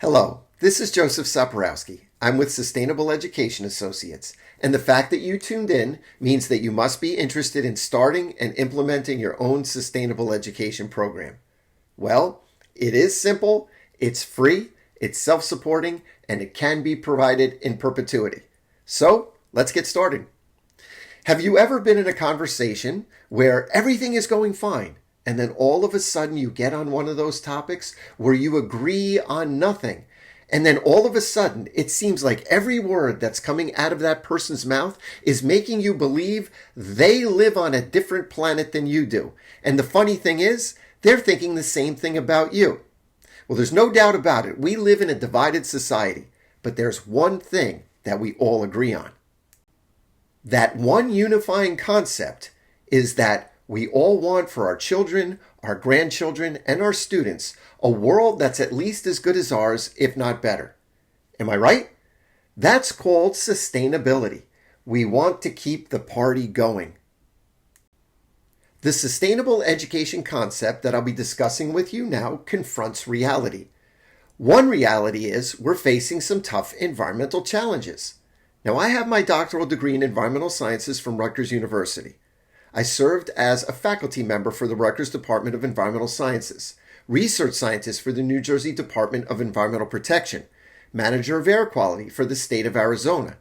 Hello, this is Joseph Soporowski. I'm with Sustainable Education Associates, and the fact that you tuned in means that you must be interested in starting and implementing your own sustainable education program. Well, it is simple, it's free, it's self-supporting, and it can be provided in perpetuity. So, let's get started. Have you ever been in a conversation where everything is going fine, and then all of a sudden you get on one of those topics where you agree on nothing, and then all of a sudden it seems like every word that's coming out of that person's mouth is making you believe they live on a different planet than you do. And the funny thing is, they're thinking the same thing about you. Well, there's no doubt about it. We live in a divided society, but there's one thing that we all agree on. That one unifying concept is that we all want for our children, our grandchildren, and our students a world that's at least as good as ours, if not better. Am I right? That's called sustainability. We want to keep the party going. The sustainable education concept that I'll be discussing with you now confronts reality. One reality is we're facing some tough environmental challenges. Now, I have my doctoral degree in environmental sciences from Rutgers University. I served as a faculty member for the Rutgers Department of Environmental Sciences, research scientist for the New Jersey Department of Environmental Protection, manager of air quality for the state of Arizona,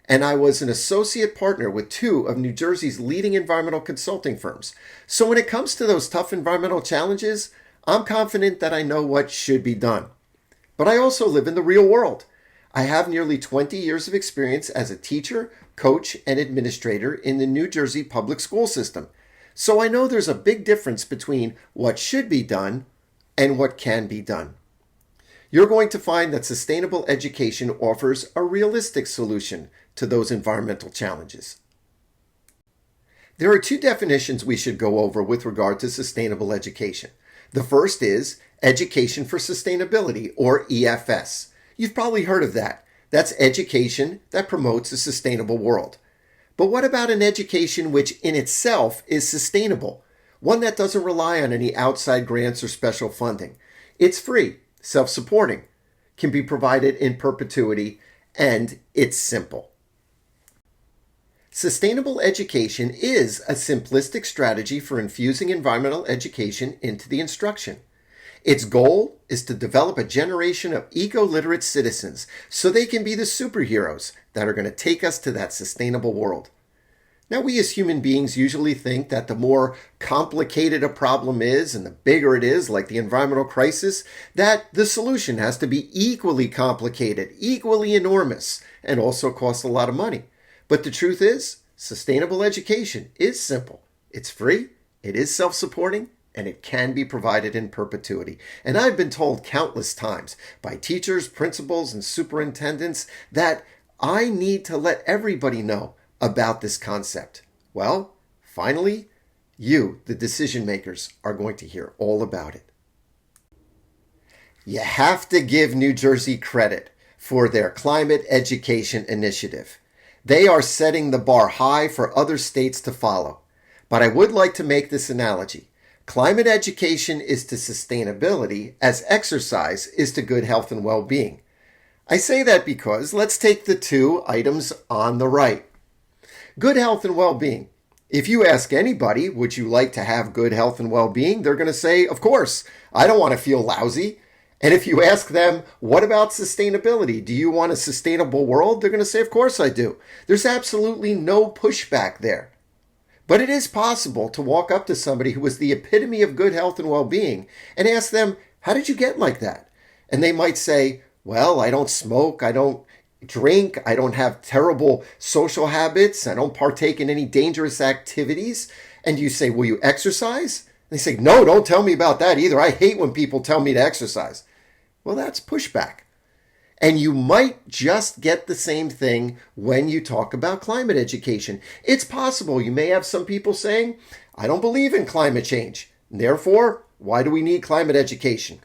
and I was an associate partner with two of New Jersey's leading environmental consulting firms. So when it comes to those tough environmental challenges, I'm confident that I know what should be done. But I also live in the real world. I have nearly 20 years of experience as a teacher, coach, and administrator in the New Jersey public school system. So I know there's a big difference between what should be done and what can be done. You're going to find that sustainable education offers a realistic solution to those environmental challenges. There are two definitions we should go over with regard to sustainable education. The first is Education for Sustainability, or EFS. You've probably heard of that. That's education that promotes a sustainable world. But what about an education which in itself is sustainable? One that doesn't rely on any outside grants or special funding. It's free, self-supporting, can be provided in perpetuity, and it's simple. Sustainable education is a simplistic strategy for infusing environmental education into the instruction. Its goal is to develop a generation of eco-literate citizens so they can be the superheroes that are going to take us to that sustainable world. Now, we as human beings usually think that the more complicated a problem is and the bigger it is, like the environmental crisis, that the solution has to be equally complicated, equally enormous, and also cost a lot of money. But the truth is, sustainable education is simple. It's free, it is self-supporting, and it can be provided in perpetuity. And I've been told countless times by teachers, principals, and superintendents that I need to let everybody know about this concept. Well, finally, you, the decision makers, are going to hear all about it. You have to give New Jersey credit for their climate education initiative. They are setting the bar high for other states to follow. But I would like to make this analogy. Climate education is to sustainability as exercise is to good health and well-being. I say that because let's take the two items on the right. Good health and well-being. If you ask anybody, would you like to have good health and well-being? They're going to say, of course, I don't want to feel lousy. And if you ask them, what about sustainability? Do you want a sustainable world? They're going to say, of course I do. There's absolutely no pushback there. But it is possible to walk up to somebody who is the epitome of good health and well-being and ask them, how did you get like that? And they might say, well, I don't smoke, I don't drink, I don't have terrible social habits, I don't partake in any dangerous activities. And you say, will you exercise? And they say, no, don't tell me about that either. I hate when people tell me to exercise. Well, that's pushback. And you might just get the same thing when you talk about climate education. It's possible you may have some people saying, I don't believe in climate change. Therefore, why do we need climate education?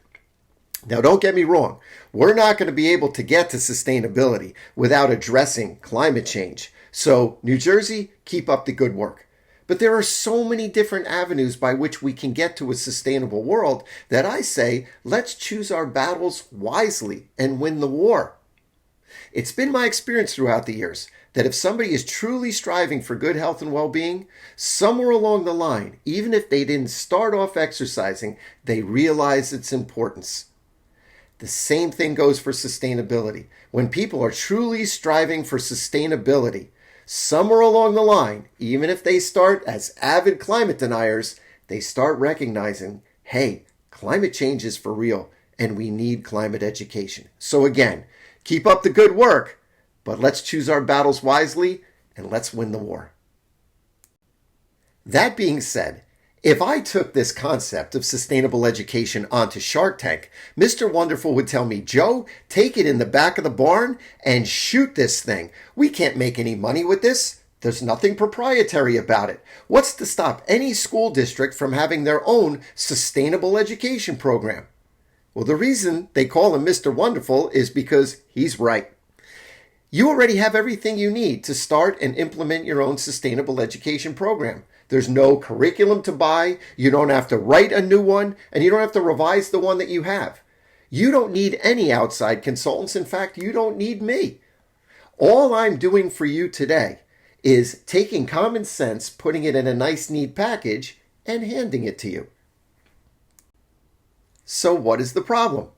Now, don't get me wrong. We're not going to be able to get to sustainability without addressing climate change. So, New Jersey, keep up the good work. But there are so many different avenues by which we can get to a sustainable world that I say, let's choose our battles wisely and win the war. It's been my experience throughout the years that if somebody is truly striving for good health and well-being, somewhere along the line, even if they didn't start off exercising, they realize its importance. The same thing goes for sustainability. When people are truly striving for sustainability, somewhere along the line, even if they start as avid climate deniers, they start recognizing, hey, climate change is for real and we need climate education. So again, keep up the good work, but let's choose our battles wisely and let's win the war. That being said, if I took this concept of sustainable education onto Shark Tank, Mr. Wonderful would tell me, Joe, take it in the back of the barn and shoot this thing. We can't make any money with this. There's nothing proprietary about it. What's to stop any school district from having their own sustainable education program? Well, the reason they call him Mr. Wonderful is because he's right. You already have everything you need to start and implement your own sustainable education program. There's no curriculum to buy, you don't have to write a new one, and you don't have to revise the one that you have. You don't need any outside consultants. In fact, you don't need me. All I'm doing for you today is taking common sense, putting it in a nice, neat package, and handing it to you. So what is the problem?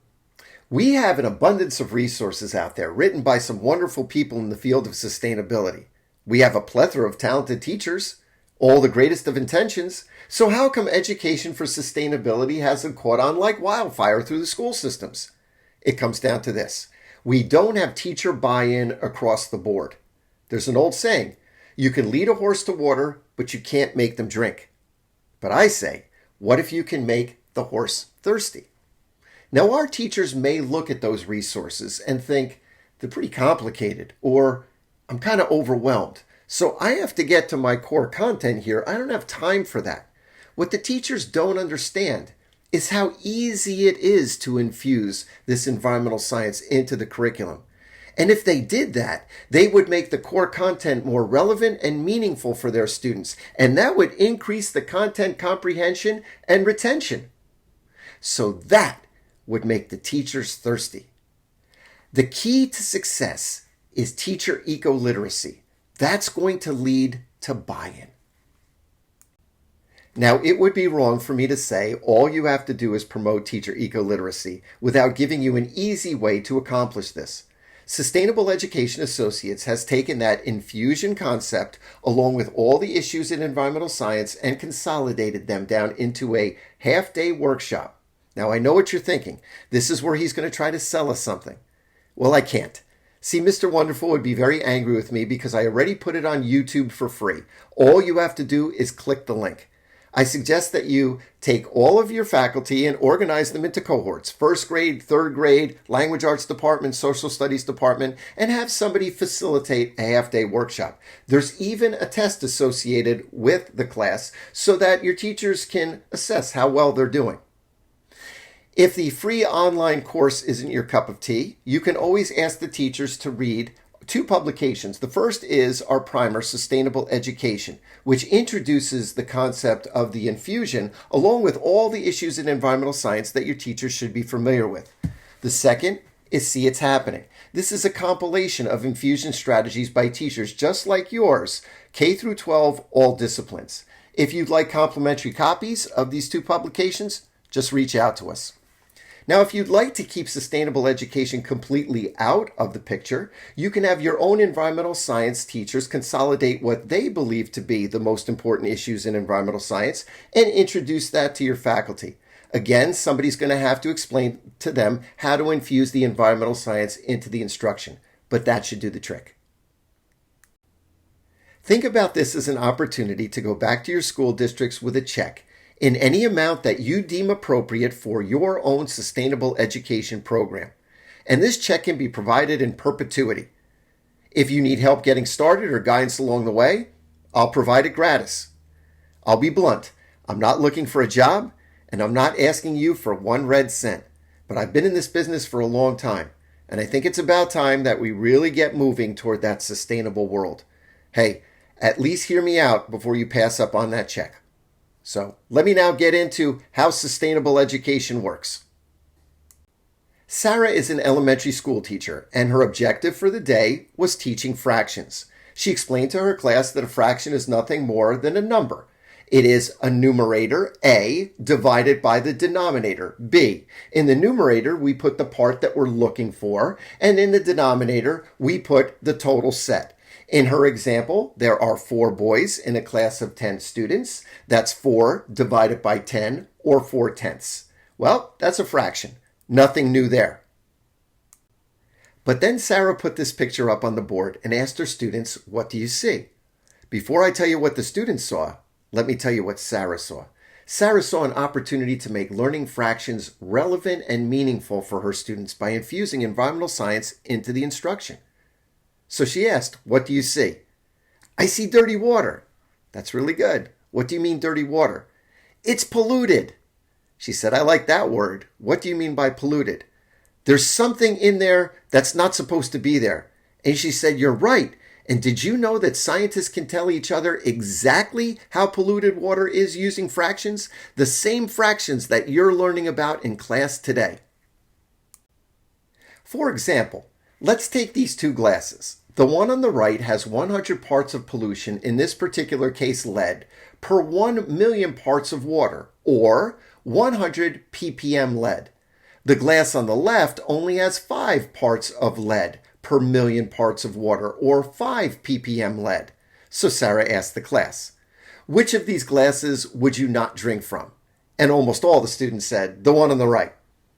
We have an abundance of resources out there written by some wonderful people in the field of sustainability. We have a plethora of talented teachers, all the greatest of intentions. So how come education for sustainability hasn't caught on like wildfire through the school systems? It comes down to this. We don't have teacher buy-in across the board. There's an old saying, you can lead a horse to water, but you can't make them drink. But I say, what if you can make the horse thirsty? Now, our teachers may look at those resources and think they're pretty complicated, or I'm kind of overwhelmed. So I have to get to my core content here. I don't have time for that. What the teachers don't understand is how easy it is to infuse this environmental science into the curriculum. And if they did that, they would make the core content more relevant and meaningful for their students. And that would increase the content comprehension and retention. So that would make the teachers thirsty. The key to success is teacher eco-literacy. That's going to lead to buy-in. Now, it would be wrong for me to say all you have to do is promote teacher eco-literacy without giving you an easy way to accomplish this. Sustainable Education Associates has taken that infusion concept along with all the issues in environmental science and consolidated them down into a half-day workshop. Now, I know what you're thinking. This is where he's going to try to sell us something. Well, I can't. See, Mr. Wonderful would be very angry with me because I already put it on YouTube for free. All you have to do is click the link. I suggest that you take all of your faculty and organize them into cohorts, first grade, third grade, language arts department, social studies department, and have somebody facilitate a half-day workshop. There's even a test associated with the class so that your teachers can assess how well they're doing. If the free online course isn't your cup of tea, you can always ask the teachers to read two publications. The first is our primer, Sustainable Education, which introduces the concept of the infusion along with all the issues in environmental science that your teachers should be familiar with. The second is See It's Happening. This is a compilation of infusion strategies by teachers just like yours, K through 12, all disciplines. If you'd like complimentary copies of these two publications, just reach out to us. Now, if you'd like to keep sustainable education completely out of the picture, you can have your own environmental science teachers consolidate what they believe to be the most important issues in environmental science and introduce that to your faculty. Again, somebody's going to have to explain to them how to infuse the environmental science into the instruction, but that should do the trick. Think about this as an opportunity to go back to your school districts with a check in any amount that you deem appropriate for your own sustainable education program. And this check can be provided in perpetuity. If you need help getting started or guidance along the way, I'll provide it gratis. I'll be blunt. I'm not looking for a job, and I'm not asking you for 1 red cent. But I've been in this business for a long time, and I think it's about time that we really get moving toward that sustainable world. Hey, At least hear me out before you pass up on that check. So let me now get into how sustainable education works. Sarah is an elementary school teacher, and her objective for the day was teaching fractions. She explained to her class that a fraction is nothing more than a number. It is a numerator, A, divided by the denominator, B. In the numerator, we put the part that we're looking for, and in the denominator, we put the total set. In her example, there are 4 boys in a class of 10 students. That's 4 divided by 10, or 4/10. Well, that's a fraction. Nothing new there. But then Sarah put this picture up on the board and asked her students, what do you see? Before I tell you what the students saw, let me tell you what Sarah saw. Sarah saw an opportunity to make learning fractions relevant and meaningful for her students by infusing environmental science into the instruction. So she asked, what do you see? I see dirty water. That's really good. What do you mean dirty water? It's polluted. She said, I like that word. What do you mean by polluted? There's something in there that's not supposed to be there. And she said, you're right. And did you know that scientists can tell each other exactly how polluted water is using fractions? The same fractions that you're learning about in class today. For example, let's take these 2 glasses. The one on the right has 100 parts of pollution, in this particular case lead, per 1 million parts of water, or 100 ppm lead. The glass on the left only has 5 parts of lead per million parts of water, or 5 ppm lead. So Sarah asked the class, which of these glasses would you not drink from? And almost all the students said, the one on the right.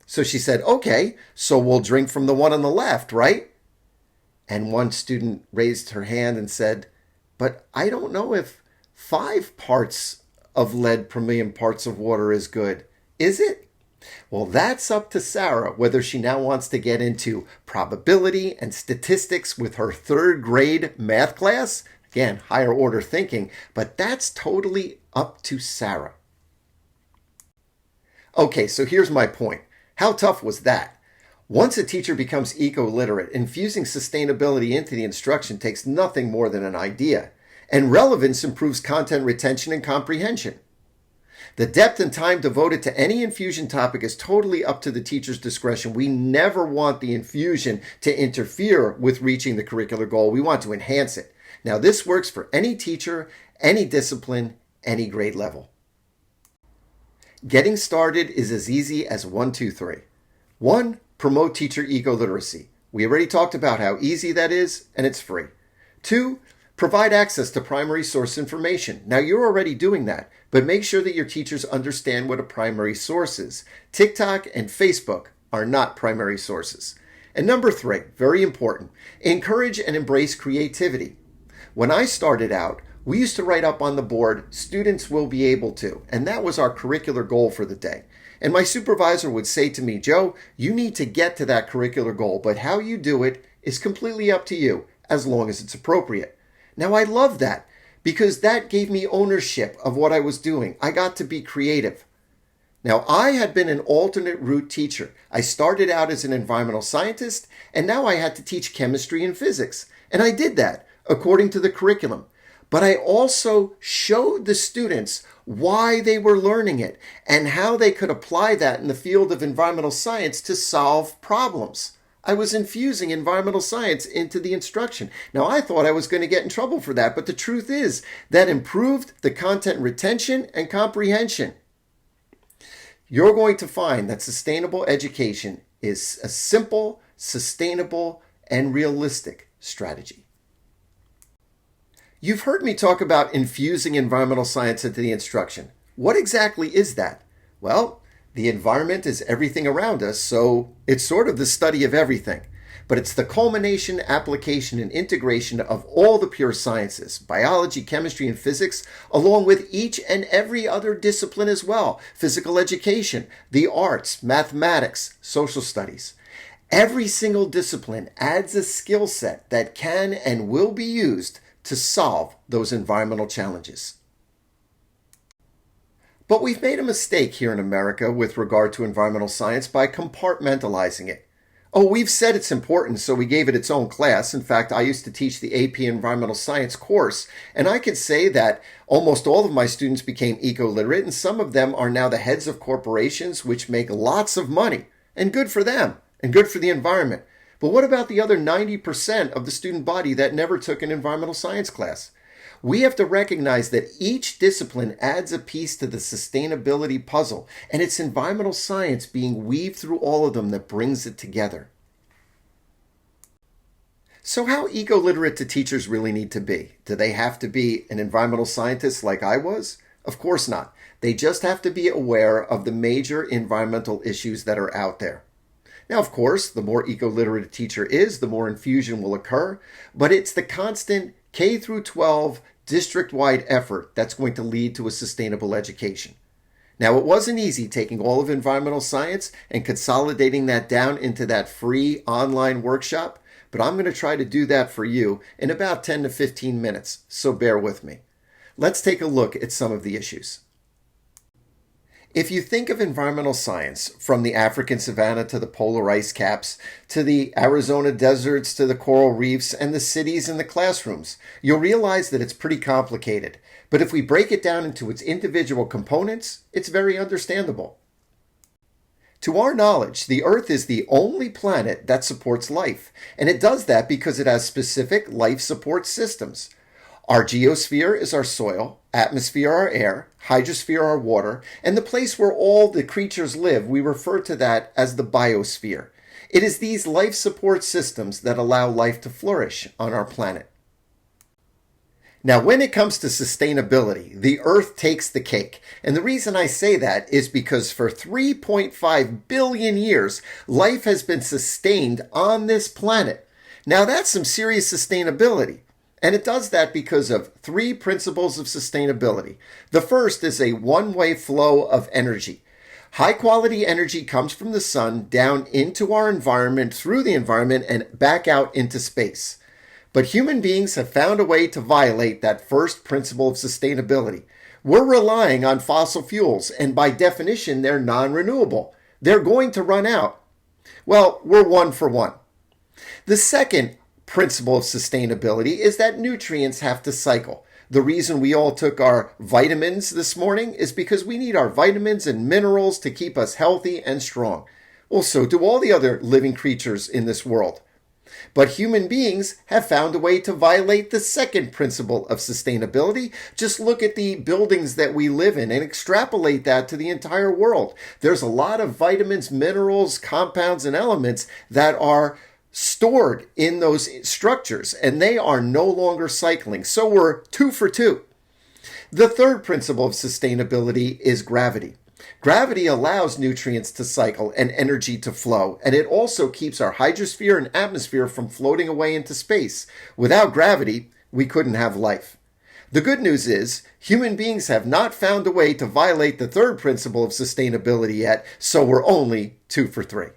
So she said, okay, so we'll drink from the one on the left, right? And one student raised her hand and said, but I don't know if 5 parts of lead per million parts of water is good. Is it? Well, that's up to Sarah whether she now wants to get into probability and statistics with her 3rd grade math class. Again, higher order thinking, but that's totally up to Sarah. Okay, so here's my point. How tough was that? Once a teacher becomes eco-literate, infusing sustainability into the instruction takes nothing more than an idea, and relevance improves content retention and comprehension. The depth and time devoted to any infusion topic is totally up to the teacher's discretion. We never want the infusion to interfere with reaching the curricular goal. We want to enhance it. Now, this works for any teacher, any discipline, any grade level. Getting started is as easy as 1, 2, 3. 1, promote teacher eco-literacy. We already talked about how easy that is, and it's free. 2, provide access to primary source information. Now, you're already doing that, but make sure that your teachers understand what a primary source is. TikTok and Facebook are not primary sources. And number 3, very important, encourage and embrace creativity. When I started out, we used to write up on the board, students will be able to, and that was our curricular goal for the day. And my supervisor would say to me, Joe, you need to get to that curricular goal, but how you do it is completely up to you, as long as it's appropriate. Now, I love that, because that gave me ownership of what I was doing. I got to be creative. Now, I had been an alternate route teacher. I started out as an environmental scientist, and now I had to teach chemistry and physics. And I did that according to the curriculum. But I also showed the students why they were learning it and how they could apply that in the field of environmental science to solve problems. I was infusing environmental science into the instruction. Now, I thought I was going to get in trouble for that, but the truth is that improved the content retention and comprehension. You're going to find that sustainable education is a simple, sustainable, and realistic strategy. You've heard me talk about infusing environmental science into the instruction. What exactly is that? Well, the environment is everything around us, so it's sort of the study of everything. But it's the culmination, application, and integration of all the pure sciences, biology, chemistry, and physics, along with each and every other discipline as well. Physical education, the arts, mathematics, social studies. Every single discipline adds a skill set that can and will be used to solve those environmental challenges. But we've made a mistake here in America with regard to environmental science by compartmentalizing it. Oh, we've said it's important, so we gave it its own class. In fact, I used to teach the AP Environmental Science course, and I could say that almost all of my students became eco-literate, and some of them are now the heads of corporations which make lots of money, and good for them, and good for the environment. But what about the other 90% of the student body that never took an environmental science class? We have to recognize that each discipline adds a piece to the sustainability puzzle, and it's environmental science being weaved through all of them that brings it together. So how eco-literate do teachers really need to be? Do they have to be an environmental scientist like I was? Of course not. They just have to be aware of the major environmental issues that are out there. Now, of course, the more eco-literate a teacher is, the more infusion will occur, but it's the constant K through 12 district-wide effort that's going to lead to a sustainable education. Now, it wasn't easy taking all of environmental science and consolidating that down into that free online workshop, but I'm going to try to do that for you in about 10 to 15 minutes, so bear with me. Let's take a look at some of the issues. If you think of environmental science, from the African savanna to the polar ice caps, to the Arizona deserts to the coral reefs and the cities and the classrooms, you'll realize that it's pretty complicated. But if we break it down into its individual components, it's very understandable. To our knowledge, the Earth is the only planet that supports life, and it does that because it has specific life support systems. Our geosphere is our soil, atmosphere our air, hydrosphere our water, and the place where all the creatures live, we refer to that as the biosphere. It is these life support systems that allow life to flourish on our planet. Now, when it comes to sustainability, the Earth takes the cake. And the reason I say that is because for 3.5 billion years, life has been sustained on this planet. Now, that's some serious sustainability. And it does that because of three principles of sustainability. The first is a one-way flow of energy. High-quality energy comes from the sun down into our environment, through the environment, and back out into space. But human beings have found a way to violate that first principle of sustainability. We're relying on fossil fuels, and by definition, they're non-renewable. They're going to run out. Well, we're one for one. The second principle of sustainability is that nutrients have to cycle. The reason we all took our vitamins this morning is because we need our vitamins and minerals to keep us healthy and strong. Well, so do all the other living creatures in this world. But human beings have found a way to violate the second principle of sustainability. Just look at the buildings that we live in and extrapolate that to the entire world. There's a lot of vitamins, minerals, compounds, and elements that are stored in those structures, and they are no longer cycling. So we're 2 for 2. The third principle of sustainability is gravity. Gravity allows nutrients to cycle and energy to flow, and it also keeps our hydrosphere and atmosphere from floating away into space. Without gravity, we couldn't have life. The good news is, human beings have not found a way to violate the third principle of sustainability yet, so we're only 2 for 3.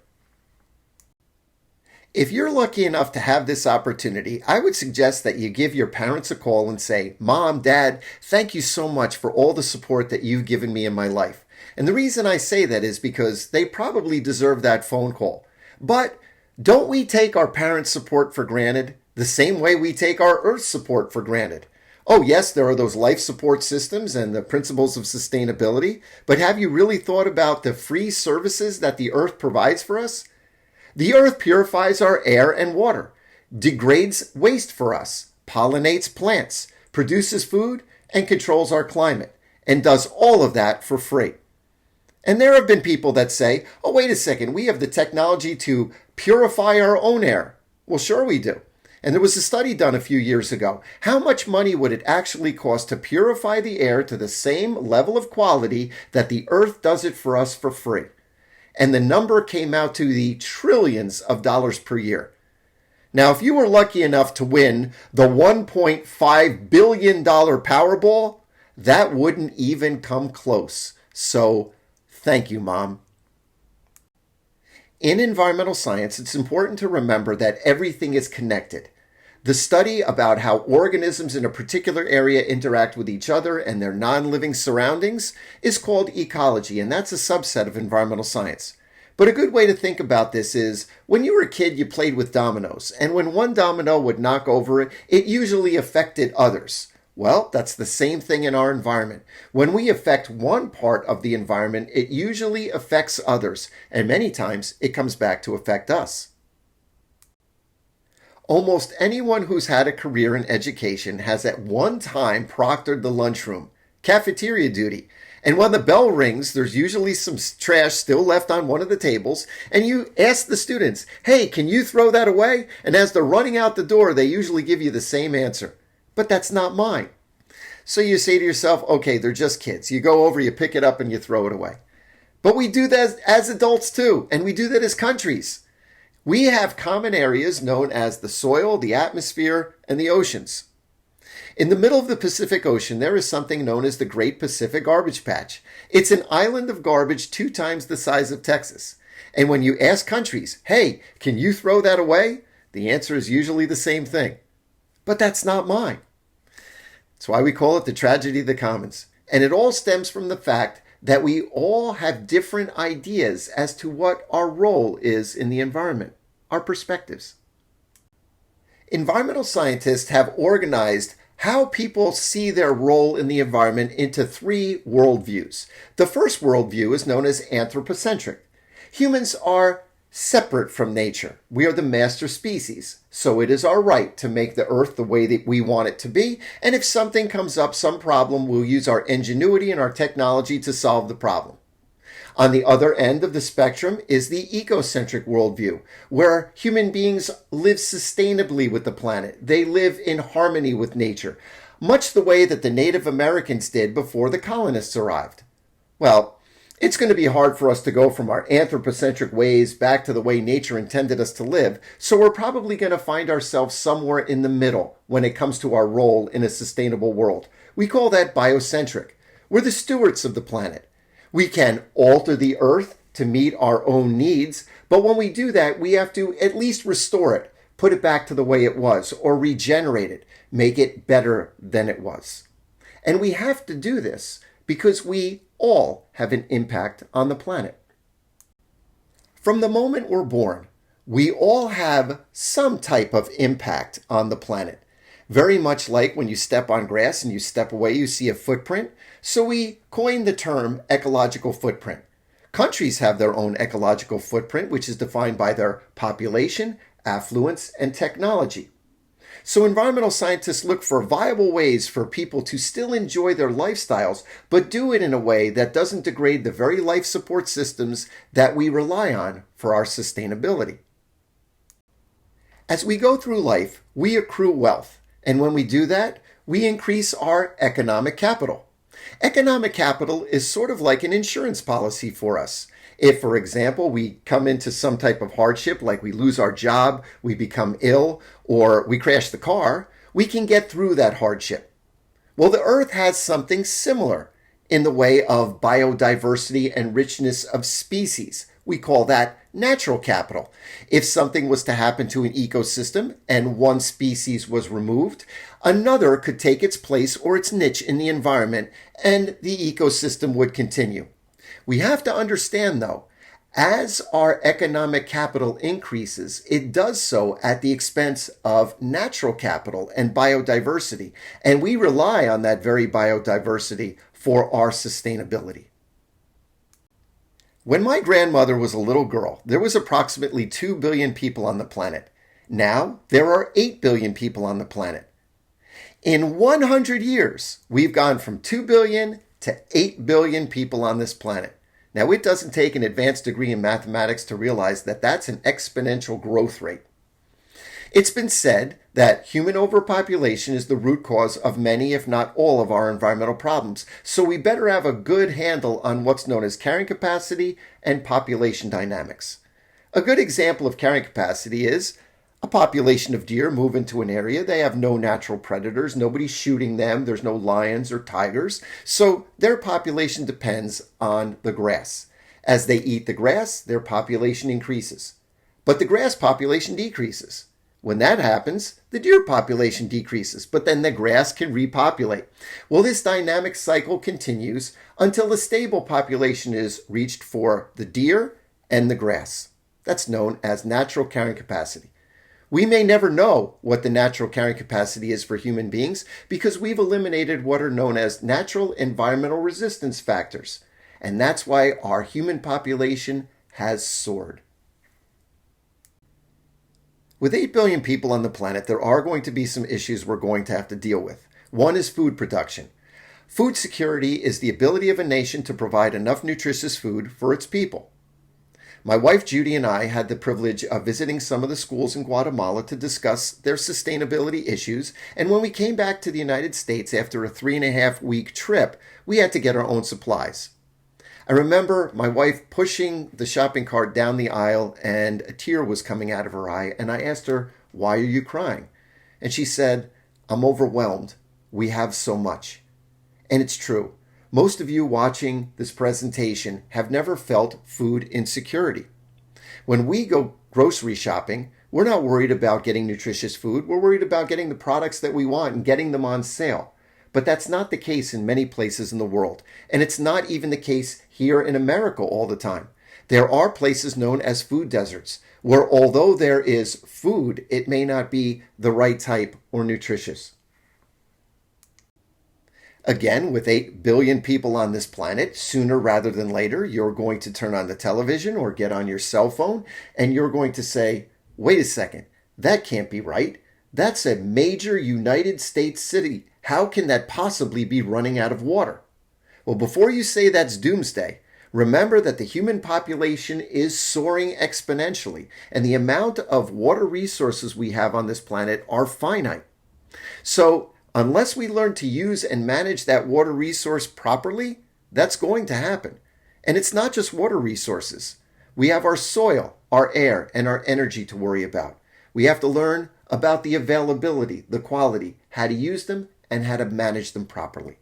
If you're lucky enough to have this opportunity, I would suggest that you give your parents a call and say, "Mom, Dad, thank you so much for all the support that you've given me in my life." And the reason I say that is because they probably deserve that phone call. But don't we take our parents' support for granted the same way we take our Earth's support for granted? Oh, yes, there are those life support systems and the principles of sustainability, but have you really thought about the free services that the Earth provides for us? The Earth purifies our air and water, degrades waste for us, pollinates plants, produces food, and controls our climate, and does all of that for free. And there have been people that say, "Oh, wait a second, we have the technology to purify our own air." Well, sure we do. And there was a study done a few years ago. How much money would it actually cost to purify the air to the same level of quality that the Earth does it for us for free? And the number came out to the trillions of dollars per year. Now, if you were lucky enough to win the $1.5 billion Powerball, that wouldn't even come close. So, thank you, Mom. In environmental science, it's important to remember that everything is connected. The study about how organisms in a particular area interact with each other and their non-living surroundings is called ecology, and that's a subset of environmental science. But a good way to think about this is when you were a kid, you played with dominoes, and when one domino would knock over, it usually affected others. Well, that's the same thing in our environment. When we affect one part of the environment, it usually affects others, and many times it comes back to affect us. Almost anyone who's had a career in education has at one time proctored the lunchroom, cafeteria duty. And when the bell rings, there's usually some trash still left on one of the tables, and you ask the students, hey, can you throw that away? And as they're running out the door, they usually give you the same answer. But that's not mine. So you say to yourself, okay, they're just kids. You go over, you pick it up, and you throw it away. But we do that as adults too, and we do that as countries. We have common areas known as the soil, the atmosphere, and the oceans. In the middle of the Pacific Ocean, there is something known as the Great Pacific Garbage Patch. It's an island of garbage 2 times the size of Texas. And when you ask countries, hey, can you throw that away? The answer is usually the same thing. But that's not mine. That's why we call it the tragedy of the commons. And it all stems from the fact that we all have different ideas as to what our role is in the environment, our perspectives. Environmental scientists have organized how people see their role in the environment into 3 worldviews. The first worldview is known as anthropocentric. Humans are separate from nature. We are the master species, so it is our right to make the earth the way that we want it to be, and if something comes up, some problem, we'll use our ingenuity and our technology to solve the problem. On the other end of the spectrum is the ecocentric worldview, where human beings live sustainably with the planet. They live in harmony with nature, much the way that the Native Americans did before the colonists arrived. Well, it's going to be hard for us to go from our anthropocentric ways back to the way nature intended us to live, so we're probably going to find ourselves somewhere in the middle when it comes to our role in a sustainable world. We call that biocentric. We're the stewards of the planet. We can alter the earth to meet our own needs, but when we do that, we have to at least restore it, put it back to the way it was, or regenerate it, make it better than it was. And we have to do this because we all have an impact on the planet. From the moment we're born, we all have some type of impact on the planet. Very much like when you step on grass and you step away, you see a footprint. So we coined the term ecological footprint. Countries have their own ecological footprint, which is defined by their population, affluence, and technology. So environmental scientists look for viable ways for people to still enjoy their lifestyles, but do it in a way that doesn't degrade the very life support systems that we rely on for our sustainability. As we go through life, we accrue wealth. And when we do that, we increase our economic capital. Economic capital is sort of like an insurance policy for us. If, for example, we come into some type of hardship, like we lose our job, we become ill, or we crash the car, we can get through that hardship. Well, the Earth has something similar in the way of biodiversity and richness of species. We call that natural capital. If something was to happen to an ecosystem and one species was removed, another could take its place or its niche in the environment and the ecosystem would continue. We have to understand, though, as our economic capital increases, it does so at the expense of natural capital and biodiversity, and we rely on that very biodiversity for our sustainability. When my grandmother was a little girl, there was approximately 2 billion people on the planet. Now, there are 8 billion people on the planet. In 100 years, we've gone from 2 billion to 8 billion people on this planet. Now, it doesn't take an advanced degree in mathematics to realize that that's an exponential growth rate. It's been said that human overpopulation is the root cause of many, if not all, of our environmental problems. So we better have a good handle on what's known as carrying capacity and population dynamics. A good example of carrying capacity is a population of deer move into an area. They have no natural predators. Nobody's shooting them. There's no lions or tigers. So their population depends on the grass. As they eat the grass, their population increases. But the grass population decreases. When that happens, the deer population decreases, but then the grass can repopulate. Well, this dynamic cycle continues until a stable population is reached for the deer and the grass. That's known as natural carrying capacity. We may never know what the natural carrying capacity is for human beings because we've eliminated what are known as natural environmental resistance factors. And that's why our human population has soared. With 8 billion people on the planet, there are going to be some issues we're going to have to deal with. One is food production. Food security is the ability of a nation to provide enough nutritious food for its people. My wife Judy and I had the privilege of visiting some of the schools in Guatemala to discuss their sustainability issues, and when we came back to the United States after a 3.5-week trip, we had to get our own supplies. I remember my wife pushing the shopping cart down the aisle and a tear was coming out of her eye, and I asked her, "Why are you crying?" And she said, "I'm overwhelmed. We have so much." And it's true. Most of you watching this presentation have never felt food insecurity. When we go grocery shopping, we're not worried about getting nutritious food. We're worried about getting the products that we want and getting them on sale. But that's not the case in many places in the world. And it's not even the case here in America all the time. There are places known as food deserts, where although there is food, it may not be the right type or nutritious. Again, with 8 billion people on this planet, sooner rather than later, you're going to turn on the television or get on your cell phone and you're going to say, "Wait a second, that can't be right. That's a major United States city. How can that possibly be running out of water?" Well, before you say that's doomsday, remember that the human population is soaring exponentially and the amount of water resources we have on this planet are finite. So, unless we learn to use and manage that water resource properly, that's going to happen. And it's not just water resources. We have our soil, our air, and our energy to worry about. We have to learn about the availability, the quality, how to use them, and how to manage them properly.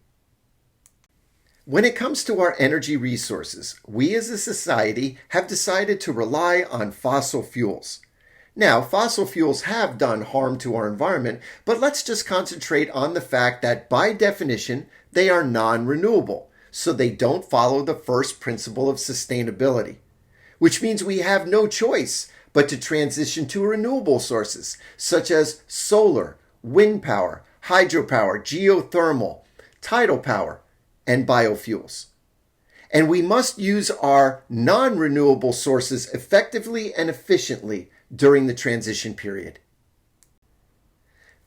When it comes to our energy resources, we as a society have decided to rely on fossil fuels. Now, fossil fuels have done harm to our environment, but let's just concentrate on the fact that by definition, they are non-renewable, so they don't follow the first principle of sustainability, which means we have no choice but to transition to renewable sources, such as solar, wind power, hydropower, geothermal, tidal power, and biofuels. And we must use our non-renewable sources effectively and efficiently during the transition period.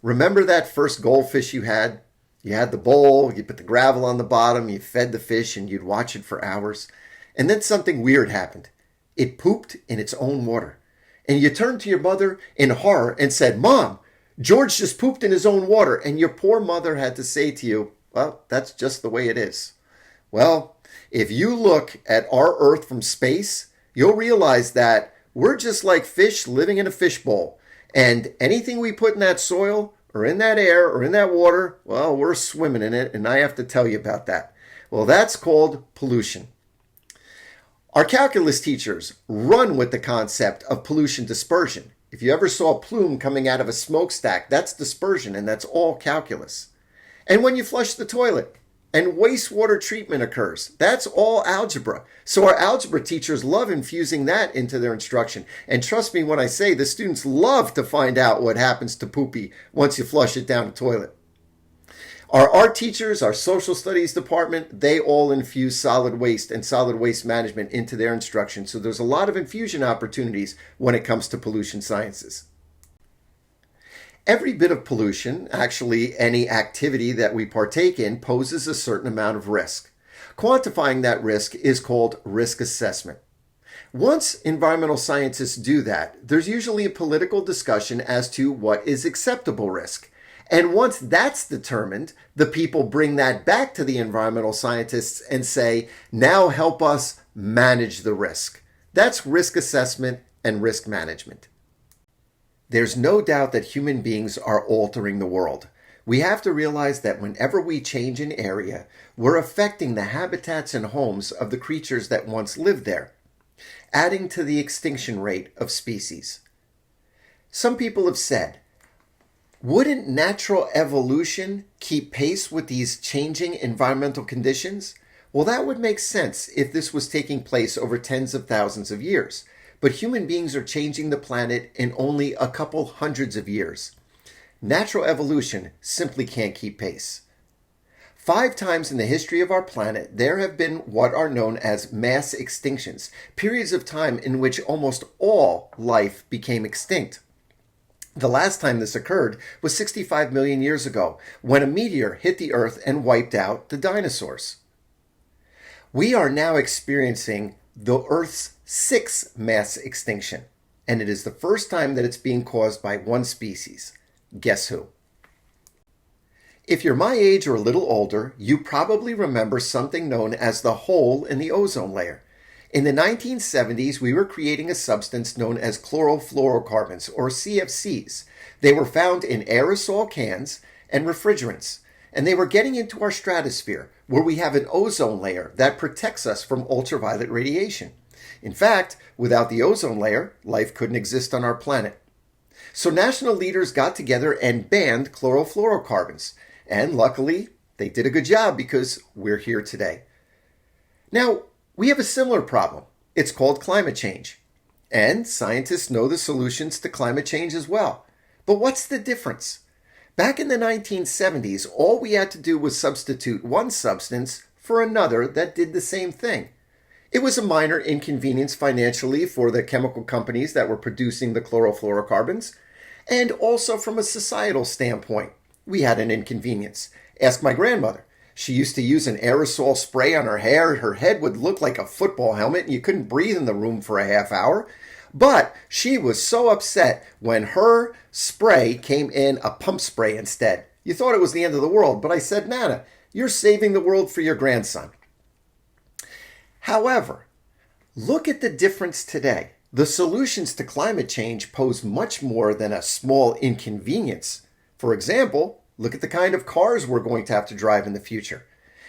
Remember that first goldfish you had? You had the bowl, you put the gravel on the bottom, you fed the fish, and you'd watch it for hours. And then something weird happened. It pooped in its own water. And you turned to your mother in horror and said, "Mom, George just pooped in his own water." And your poor mother had to say to you, "Well, that's just the way it is." Well, if you look at our Earth from space, you'll realize that we're just like fish living in a fishbowl. And anything we put in that soil or in that air or in that water, well, we're swimming in it. And I have to tell you about that. Well, that's called pollution. Our calculus teachers run with the concept of pollution dispersion. If you ever saw a plume coming out of a smokestack, that's dispersion, and that's all calculus. And when you flush the toilet and wastewater treatment occurs, that's all algebra. So our algebra teachers love infusing that into their instruction. And trust me when I say the students love to find out what happens to poopy once you flush it down the toilet. Our art teachers, our social studies department, they all infuse solid waste and solid waste management into their instruction. So there's a lot of infusion opportunities when it comes to pollution sciences. Every bit of pollution, actually any activity that we partake in, poses a certain amount of risk. Quantifying that risk is called risk assessment. Once environmental scientists do that, there's usually a political discussion as to what is acceptable risk. And once that's determined, the people bring that back to the environmental scientists and say, "Now help us manage the risk." That's risk assessment and risk management. There's no doubt that human beings are altering the world. We have to realize that whenever we change an area, we're affecting the habitats and homes of the creatures that once lived there, adding to the extinction rate of species. Some people have said, wouldn't natural evolution keep pace with these changing environmental conditions? Well, that would make sense if this was taking place over tens of thousands of years. But human beings are changing the planet in only a couple hundreds of years. Natural evolution simply can't keep pace. 5 times in the history of our planet, there have been what are known as mass extinctions, periods of time in which almost all life became extinct. The last time this occurred was 65 million years ago, when a meteor hit the Earth and wiped out the dinosaurs. We are now experiencing the Earth's 6th mass extinction, and it is the first time that it's being caused by one species. Guess who? If you're my age or a little older, you probably remember something known as the hole in the ozone layer. In the 1970s, we were creating a substance known as chlorofluorocarbons, or CFCs. They were found in aerosol cans and refrigerants, and they were getting into our stratosphere, where we have an ozone layer that protects us from ultraviolet radiation. In fact, without the ozone layer, life couldn't exist on our planet. So national leaders got together and banned chlorofluorocarbons. And luckily, they did a good job because we're here today. Now, we have a similar problem. It's called climate change. And scientists know the solutions to climate change as well. But what's the difference? Back in the 1970s, all we had to do was substitute one substance for another that did the same thing. It was a minor inconvenience financially for the chemical companies that were producing the chlorofluorocarbons, and also from a societal standpoint. We had an inconvenience. Ask my grandmother. She used to use an aerosol spray on her hair. Her head would look like a football helmet and you couldn't breathe in the room for a half hour. But she was so upset when her spray came in a pump spray instead. You thought it was the end of the world, but I said, Nana, you're saving the world for your grandson. However, look at the difference today. The solutions to climate change pose much more than a small inconvenience. For example, look at the kind of cars we're going to have to drive in the future.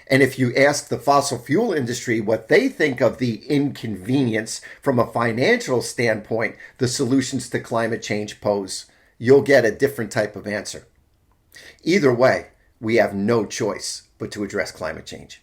And if you ask the fossil fuel industry what they think of the inconvenience from a financial standpoint the solutions to climate change pose, you'll get a different type of answer. Either way, we have no choice but to address climate change.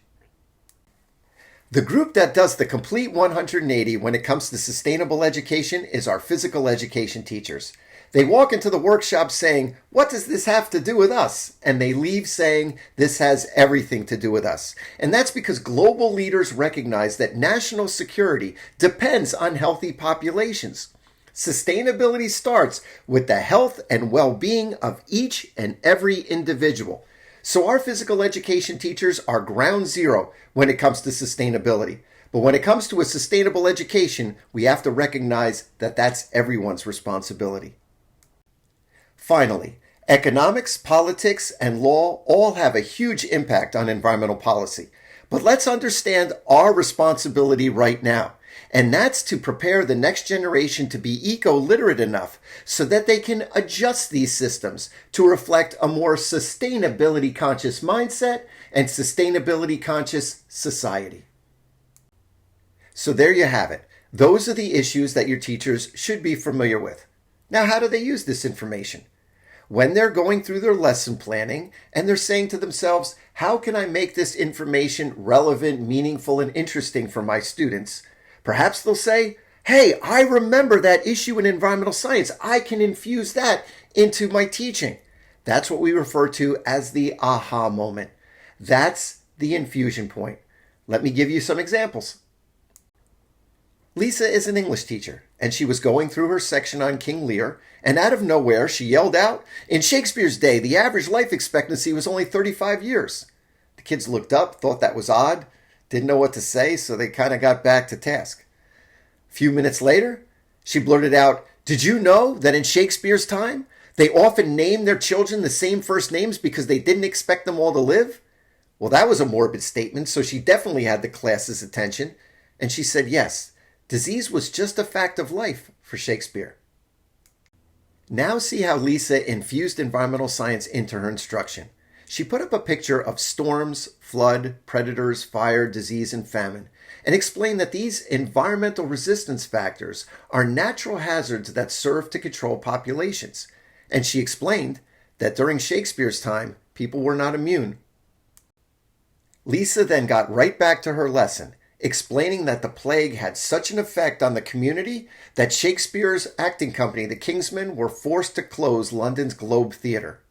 The group that does the complete 180 when it comes to sustainable education is our physical education teachers. They walk into the workshop saying, what does this have to do with us? And they leave saying, this has everything to do with us. And that's because global leaders recognize that national security depends on healthy populations. Sustainability starts with the health and well-being of each and every individual. So our physical education teachers are ground zero when it comes to sustainability. But when it comes to a sustainable education, we have to recognize that that's everyone's responsibility. Finally, economics, politics, and law all have a huge impact on environmental policy. But let's understand our responsibility right now. And that's to prepare the next generation to be eco-literate enough so that they can adjust these systems to reflect a more sustainability-conscious mindset and sustainability-conscious society. So there you have it. Those are the issues that your teachers should be familiar with. Now, how do they use this information? When they're going through their lesson planning and they're saying to themselves, how can I make this information relevant, meaningful, and interesting for my students? Perhaps they'll say, hey, I remember that issue in environmental science. I can infuse that into my teaching. That's what we refer to as the aha moment. That's the infusion point. Let me give you some examples. Lisa is an English teacher, and she was going through her section on King Lear, and out of nowhere she yelled out, in Shakespeare's day, the average life expectancy was only 35 years. The kids looked up, thought that was odd, didn't know what to say, so they kind of got back to task. A few minutes later, she blurted out, did you know that in Shakespeare's time, they often named their children the same first names because they didn't expect them all to live? Well, that was a morbid statement, so she definitely had the class's attention, and she said yes. Disease was just a fact of life for Shakespeare. Now see how Lisa infused environmental science into her instruction. She put up a picture of storms, flood, predators, fire, disease, and famine, and explained that these environmental resistance factors are natural hazards that serve to control populations. And she explained that during Shakespeare's time, people were not immune. Lisa then got right back to her lesson, explaining that the plague had such an effect on the community that Shakespeare's acting company, the Kingsmen, were forced to close London's Globe Theatre.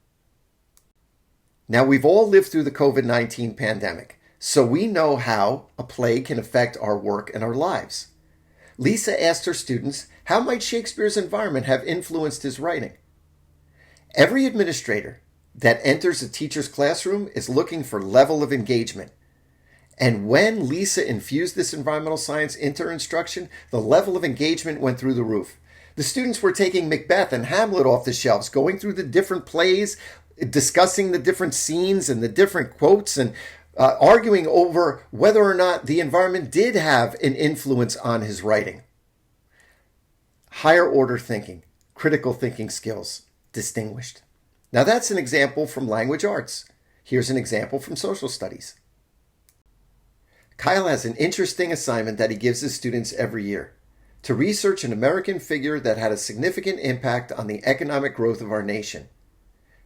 Now, we've all lived through the COVID-19 pandemic, so we know how a plague can affect our work and our lives. Lisa asked her students, how might Shakespeare's environment have influenced his writing? Every administrator that enters a teacher's classroom is looking for level of engagement. And when Lisa infused this environmental science into her instruction, the level of engagement went through the roof. The students were taking Macbeth and Hamlet off the shelves, going through the different plays, discussing the different scenes and the different quotes, and arguing over whether or not the environment did have an influence on his writing. Higher order thinking, critical thinking skills, distinguished. Now that's an example from language arts. Here's an example from social studies. Kyle has an interesting assignment that he gives his students every year: to research an American figure that had a significant impact on the economic growth of our nation.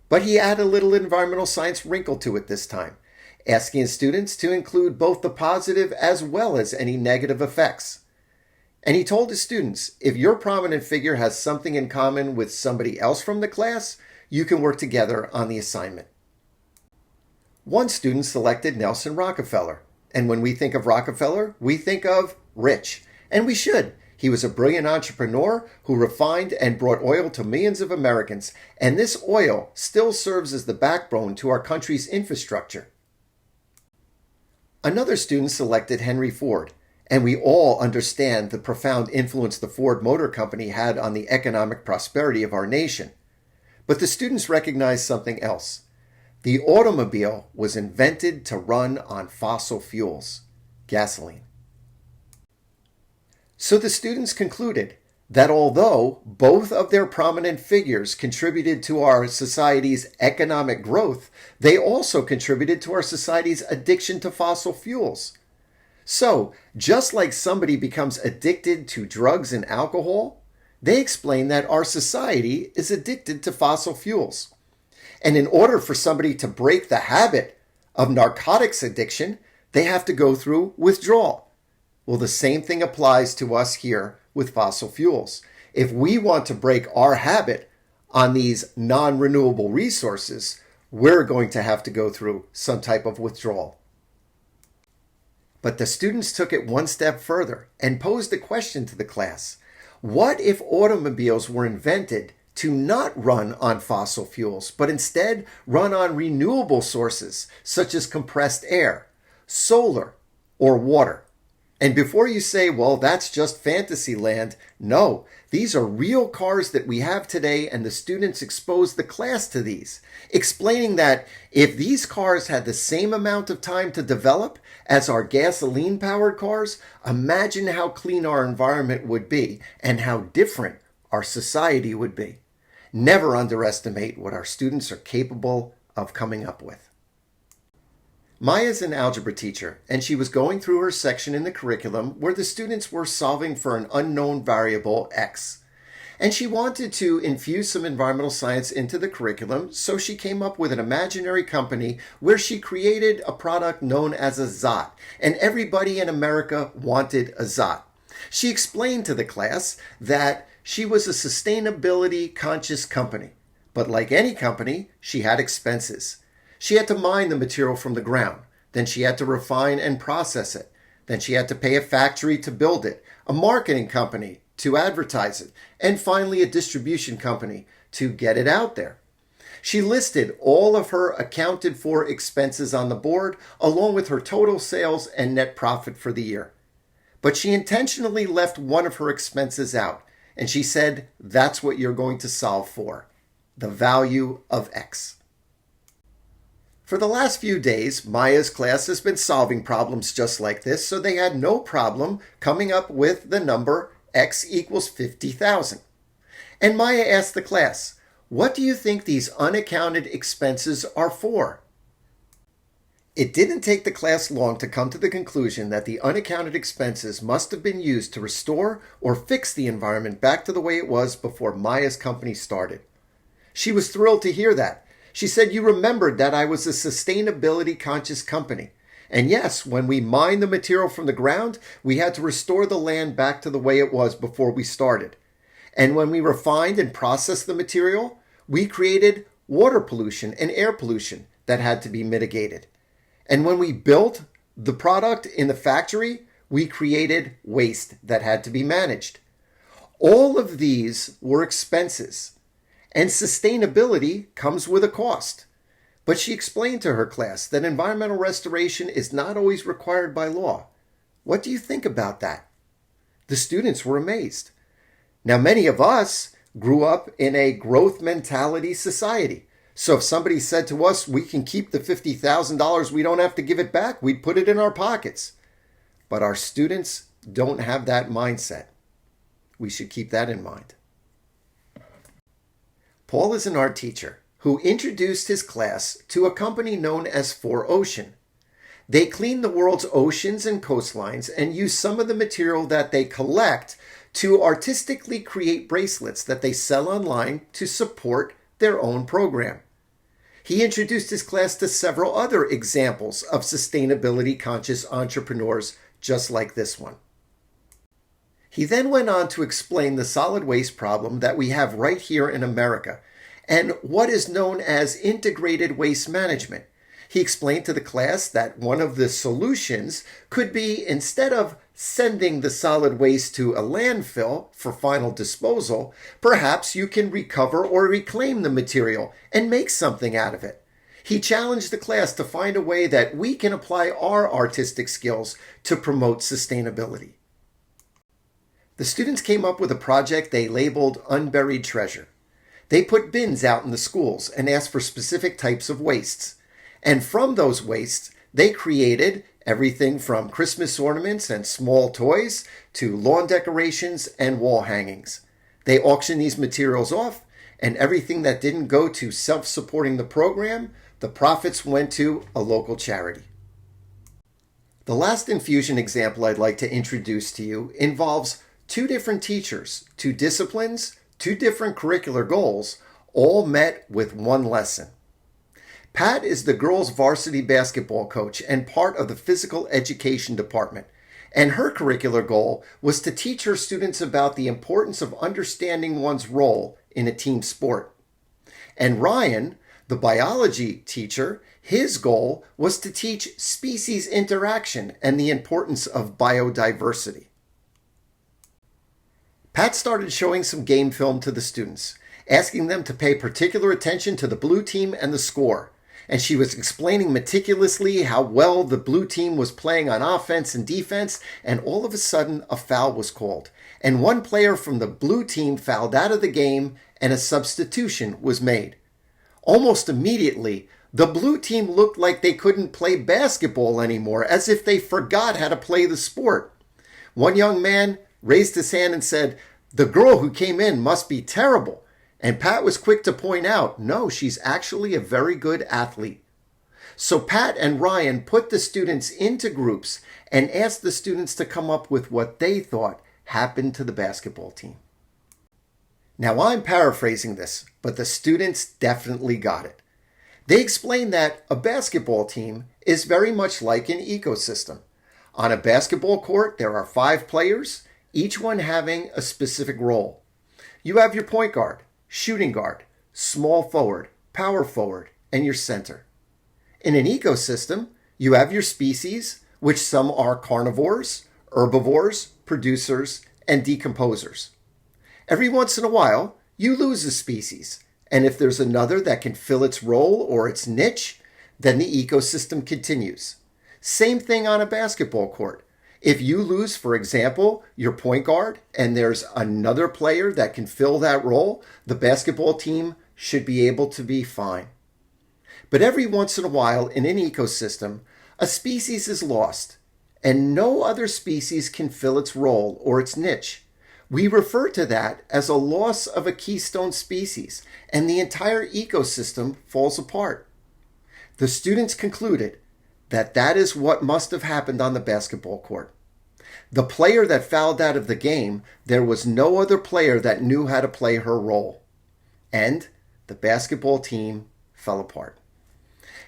But he added a little environmental science wrinkle to it this time, asking his students to include both the positive as well as any negative effects. And he told his students, if your prominent figure has something in common with somebody else from the class, you can work together on the assignment. One student selected Nelson Rockefeller. And when we think of Rockefeller, we think of rich. And we should. He was a brilliant entrepreneur who refined and brought oil to millions of Americans. And this oil still serves as the backbone to our country's infrastructure. Another student selected Henry Ford. And we all understand the profound influence the Ford Motor Company had on the economic prosperity of our nation. But the students recognized something else. The automobile was invented to run on fossil fuels, gasoline. So the students concluded that although both of their prominent figures contributed to our society's economic growth, they also contributed to our society's addiction to fossil fuels. So, just like somebody becomes addicted to drugs and alcohol, they explain that our society is addicted to fossil fuels. And in order for somebody to break the habit of narcotics addiction, they have to go through withdrawal. Well, the same thing applies to us here with fossil fuels. If we want to break our habit on these non-renewable resources, we're going to have to go through some type of withdrawal. But the students took it one step further and posed a question to the class. What if automobiles were invented to not run on fossil fuels, but instead run on renewable sources such as compressed air, solar, or water? And before you say, well, that's just fantasy land, no, these are real cars that we have today, and the students exposed the class to these, explaining that if these cars had the same amount of time to develop as our gasoline-powered cars, imagine how clean our environment would be and how different our society would be. Never underestimate what our students are capable of coming up with. Maya's an algebra teacher, and she was going through her section in the curriculum where the students were solving for an unknown variable, x. And she wanted to infuse some environmental science into the curriculum, so she came up with an imaginary company where she created a product known as a Zot, and everybody in America wanted a Zot. She explained to the class that she was a sustainability conscious company, but like any company, she had expenses. She had to mine the material from the ground. Then she had to refine and process it. Then she had to pay a factory to build it, a marketing company to advertise it, and finally a distribution company to get it out there. She listed all of her accounted for expenses on the board, along with her total sales and net profit for the year. But she intentionally left one of her expenses out, and she said, that's what you're going to solve for, the value of X. For the last few days, Maya's class has been solving problems just like this, so they had no problem coming up with the number X equals 50,000. And Maya asked the class, what do you think these unaccounted expenses are for? It didn't take the class long to come to the conclusion that the unaccounted expenses must have been used to restore or fix the environment back to the way it was before Maya's company started. She was thrilled to hear that. She said, you remembered that I was a sustainability conscious company. And yes, when we mined the material from the ground, we had to restore the land back to the way it was before we started. And when we refined and processed the material, we created water pollution and air pollution that had to be mitigated. And when we built the product in the factory, we created waste that had to be managed. All of these were expenses, and sustainability comes with a cost. But she explained to her class that environmental restoration is not always required by law. What do you think about that? The students were amazed. Now, many of us grew up in a growth mentality society. So if somebody said to us, we can keep the $50,000, we don't have to give it back, we'd put it in our pockets. But our students don't have that mindset. We should keep that in mind. Paul is an art teacher who introduced his class to a company known as 4Ocean. They clean the world's oceans and coastlines and use some of the material that they collect to artistically create bracelets that they sell online to support their own program. He introduced his class to several other examples of sustainability-conscious entrepreneurs just like this one. He then went on to explain the solid waste problem that we have right here in America and what is known as integrated waste management. He explained to the class that one of the solutions could be, instead of sending the solid waste to a landfill for final disposal, perhaps you can recover or reclaim the material and make something out of it. He challenged the class to find a way that we can apply our artistic skills to promote sustainability. The students came up with a project they labeled Unburied Treasure. They put bins out in the schools and asked for specific types of wastes. And from those wastes, they created everything from Christmas ornaments and small toys to lawn decorations and wall hangings. They auctioned these materials off, and everything that didn't go to self-supporting the program, the profits went to a local charity. The last infusion example I'd like to introduce to you involves two different teachers, two disciplines, two different curricular goals, all met with one lesson. Pat is the girls' varsity basketball coach and part of the physical education department, and her curricular goal was to teach her students about the importance of understanding one's role in a team sport. And Ryan, the biology teacher, his goal was to teach species interaction and the importance of biodiversity. Pat started showing some game film to the students, asking them to pay particular attention to the blue team and the score. And she was explaining meticulously how well the blue team was playing on offense and defense, and all of a sudden a foul was called. And one player from the blue team fouled out of the game and a substitution was made. Almost immediately, the blue team looked like they couldn't play basketball anymore, as if they forgot how to play the sport. One young man raised his hand and said, "The girl who came in must be terrible." And Pat was quick to point out, no, she's actually a very good athlete. So Pat and Ryan put the students into groups and asked the students to come up with what they thought happened to the basketball team. Now I'm paraphrasing this, but the students definitely got it. They explained that a basketball team is very much like an ecosystem. On a basketball court, there are 5 players, each one having a specific role. You have your point guard, shooting guard, small forward, power forward, and your center. In an ecosystem, you have your species, which some are carnivores, herbivores, producers, and decomposers. Every once in a while, you lose a species, and if there's another that can fill its role or its niche, then the ecosystem continues. Same thing on a basketball court. If you lose, for example, your point guard, and there's another player that can fill that role, the basketball team should be able to be fine. But every once in a while in an ecosystem, a species is lost, and no other species can fill its role or its niche. We refer to that as a loss of a keystone species, and the entire ecosystem falls apart. The students concluded that that is what must have happened on the basketball court. The player that fouled out of the game, there was no other player that knew how to play her role. And the basketball team fell apart.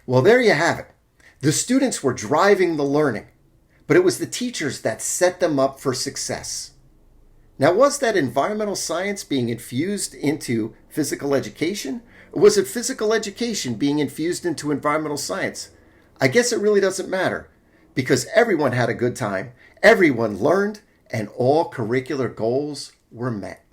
Well, there you have it. The students were driving the learning, but it was the teachers that set them up for success. Now, was that environmental science being infused into physical education? Or was it physical education being infused into environmental science? I guess it really doesn't matter, because everyone had a good time, everyone learned, and all curricular goals were met.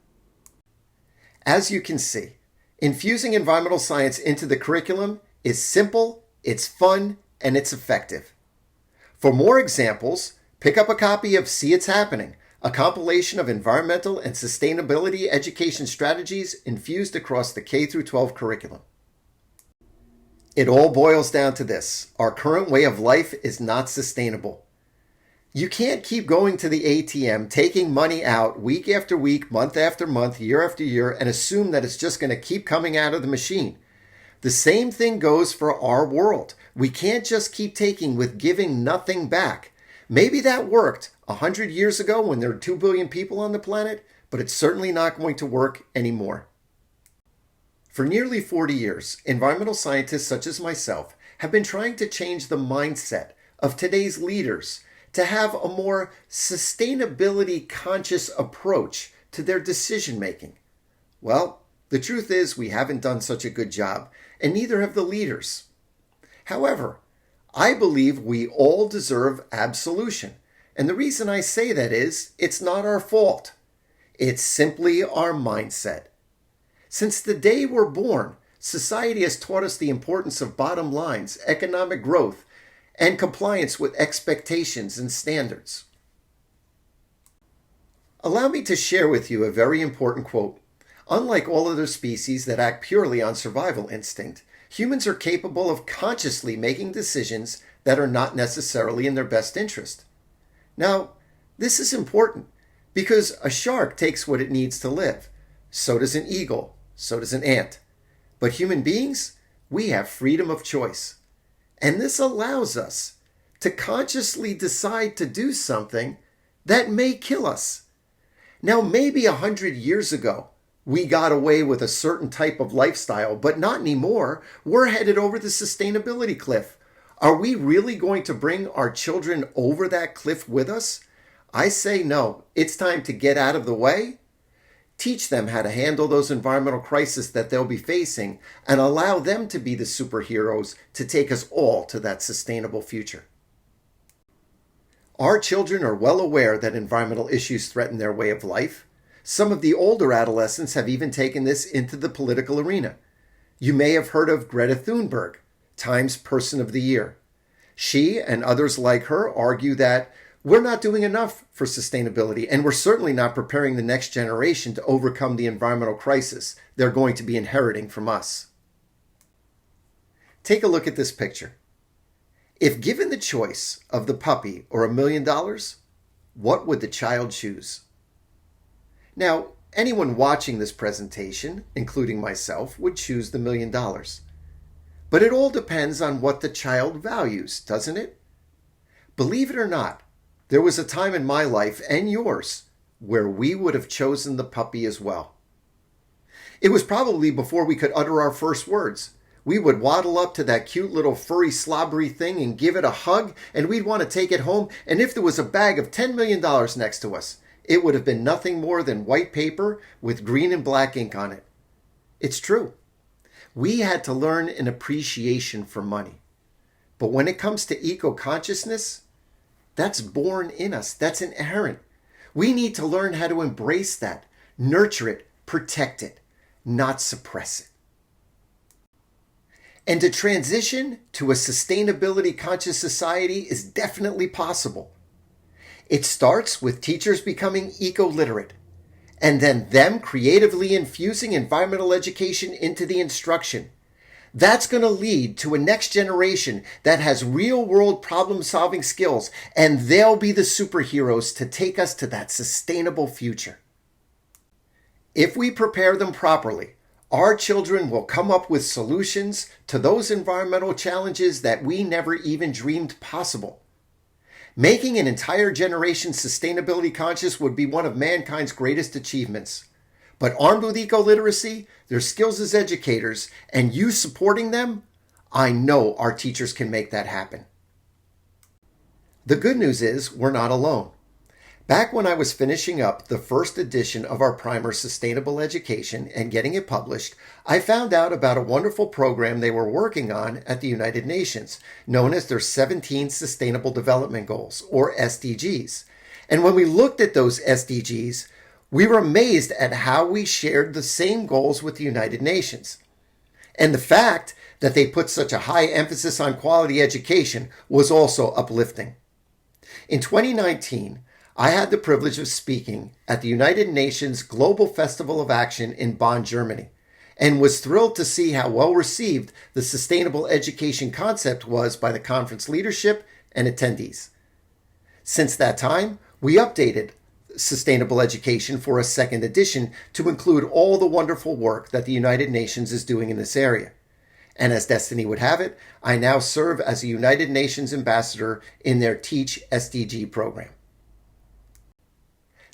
As you can see, infusing environmental science into the curriculum is simple, it's fun, and it's effective. For more examples, pick up a copy of See It's Happening, a compilation of environmental and sustainability education strategies infused across the K-12 curriculum. It all boils down to this: our current way of life is not sustainable. You can't keep going to the ATM, taking money out week after week, month after month, year after year, and assume that it's just going to keep coming out of the machine. The same thing goes for our world. We can't just keep taking with giving nothing back. Maybe that worked 100 years ago when there were 2 billion people on the planet, but it's certainly not going to work anymore. For nearly 40 years, environmental scientists such as myself have been trying to change the mindset of today's leaders to have a more sustainability conscious approach to their decision making. Well, the truth is we haven't done such a good job, and neither have the leaders. However, I believe we all deserve absolution. And the reason I say that is it's not our fault. It's simply our mindset. Since the day we're born, society has taught us the importance of bottom lines, economic growth, and compliance with expectations and standards. Allow me to share with you a very important quote. Unlike all other species that act purely on survival instinct, humans are capable of consciously making decisions that are not necessarily in their best interest. Now, this is important because a shark takes what it needs to live. So does an eagle. So does an ant. But human beings, we have freedom of choice. And this allows us to consciously decide to do something that may kill us. Now, maybe 100 years ago, we got away with a certain type of lifestyle, but not anymore. We're headed over the sustainability cliff. Are we really going to bring our children over that cliff with us? I say no. It's time to get out of the way, teach them how to handle those environmental crises that they'll be facing, and allow them to be the superheroes to take us all to that sustainable future. Our children are well aware that environmental issues threaten their way of life. Some of the older adolescents have even taken this into the political arena. You may have heard of Greta Thunberg, Time's Person of the Year. She and others like her argue that we're not doing enough for sustainability, and we're certainly not preparing the next generation to overcome the environmental crisis they're going to be inheriting from us. Take a look at this picture. If given the choice of the puppy or $1 million, what would the child choose? Now, anyone watching this presentation, including myself, would choose the $1 million. But it all depends on what the child values, doesn't it? Believe it or not, there was a time in my life and yours where we would have chosen the puppy as well. It was probably before we could utter our first words. We would waddle up to that cute little furry slobbery thing and give it a hug, and we'd want to take it home, and if there was a bag of $10 million next to us, it would have been nothing more than white paper with green and black ink on it. It's true. We had to learn an appreciation for money. But when it comes to eco-consciousness, that's born in us. That's inherent. We need to learn how to embrace that, nurture it, protect it, not suppress it. And to transition to a sustainability conscious society is definitely possible. It starts with teachers becoming eco-literate, and then them creatively infusing environmental education into the instruction. That's going to lead to a next generation that has real-world problem-solving skills, and they'll be the superheroes to take us to that sustainable future. If we prepare them properly, our children will come up with solutions to those environmental challenges that we never even dreamed possible. Making an entire generation sustainability conscious would be one of mankind's greatest achievements. But armed with eco-literacy, their skills as educators, and you supporting them, I know our teachers can make that happen. The good news is we're not alone. Back when I was finishing up the first edition of our primer, Sustainable Education, and getting it published, I found out about a wonderful program they were working on at the United Nations, known as their 17 Sustainable Development Goals, or SDGs. And when we looked at those SDGs, we were amazed at how we shared the same goals with the United Nations. And the fact that they put such a high emphasis on quality education was also uplifting. In 2019, I had the privilege of speaking at the United Nations Global Festival of Action in Bonn, Germany, and was thrilled to see how well received the sustainable education concept was by the conference leadership and attendees. Since that time, we updated Sustainable Education for a second edition to include all the wonderful work that the United Nations is doing in this area. And as destiny would have it, I now serve as a United Nations ambassador in their Teach SDG program.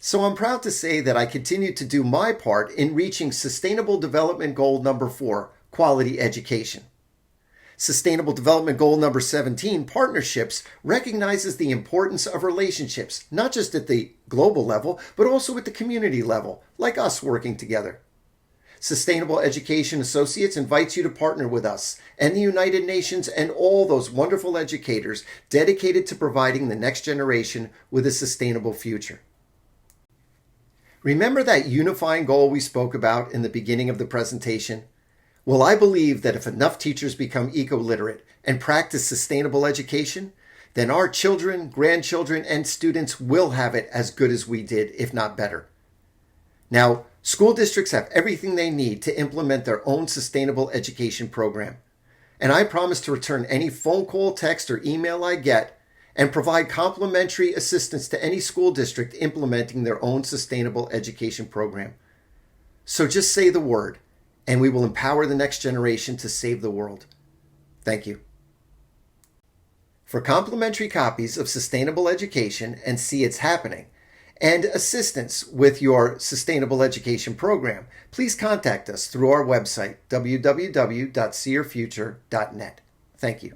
So I'm proud to say that I continue to do my part in reaching Sustainable Development Goal number 4, quality education. Sustainable Development Goal number 17, partnerships, recognizes the importance of relationships, not just at the global level, but also at the community level, like us working together. Sustainable Education Associates invites you to partner with us and the United Nations and all those wonderful educators dedicated to providing the next generation with a sustainable future. Remember that unifying goal we spoke about in the beginning of the presentation? Well, I believe that if enough teachers become eco-literate and practice sustainable education, then our children, grandchildren, and students will have it as good as we did, if not better. Now, school districts have everything they need to implement their own sustainable education program. And I promise to return any phone call, text, or email I get and provide complimentary assistance to any school district implementing their own sustainable education program. So just say the word, and we will empower the next generation to save the world. Thank you. For complimentary copies of Sustainable Education and See It's Happening, and assistance with your sustainable education program, please contact us through our website, www.seeyourfuture.net. Thank you.